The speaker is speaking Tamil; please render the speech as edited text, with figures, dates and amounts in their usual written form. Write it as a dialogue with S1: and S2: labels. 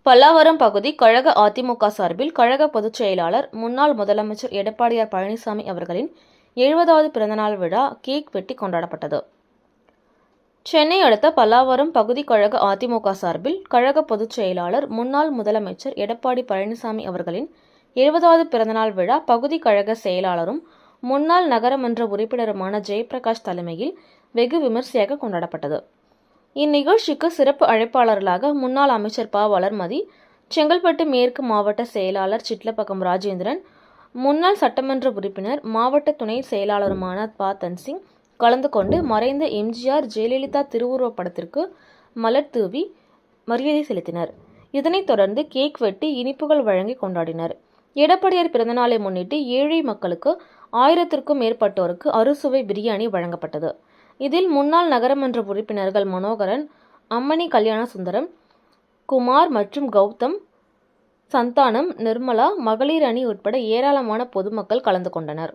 S1: பல்லாவரம் பகுதி கழக அதிமுக சார்பில் கழக பொதுச் செயலாளர் முன்னாள் முதலமைச்சர் எடப்பாடியார் பழனிசாமி அவர்களின் 70வது பிறந்தநாள் விழா கேக் வெட்டி கொண்டாடப்பட்டது. சென்னை அடுத்த பல்லாவரம் பகுதி கழக அதிமுக சார்பில் கழக பொதுச் செயலாளர் முன்னாள் முதலமைச்சர் எடப்பாடி பழனிசாமி அவர்களின் 70வது பிறந்தநாள் விழா பகுதி கழக செயலாளரும் முன்னாள் நகரமன்ற உறுப்பினருமான ஜெயபிரகாஷ் தலைமையில் வெகு விமர்சையாக கொண்டாடப்பட்டது. இந்நிகழ்ச்சிக்கு சிறப்பு அழைப்பாளர்களாக முன்னாள் அமைச்சர் ப. வளர்மதி, செங்கல்பட்டு மேற்கு மாவட்ட செயலாளர் சிட்லப்பாக்கம் ராஜேந்திரன், முன்னாள் சட்டமன்ற உறுப்பினர் மாவட்ட துணை செயலாளருமான ப. தன்சிங் கலந்து கொண்டு மறைந்த எம்ஜிஆர், ஜெயலலிதா திருவுருவப் படத்திற்கு மலர் தூவி மரியாதை செலுத்தினர். இதனைத் தொடர்ந்து கேக் வெட்டி இனிப்புகள் வழங்கி கொண்டாடினர். எடப்பாடியார் பிறந்தநாளை முன்னிட்டு ஏழை மக்களுக்கு 1000க்கும் மேற்பட்டோருக்கு அறுசுவை பிரியாணி வழங்கப்பட்டது. இதில் முன்னாள் நகரமன்ற உறுப்பினர்கள் மனோகரன், அம்மணி கல்யாணசுந்தரம், குமார் மற்றும் கௌதம், சந்தானம், நிர்மலா, மகளிர் அணி உட்பட ஏராளமான பொதுமக்கள் கலந்து கொண்டனர்.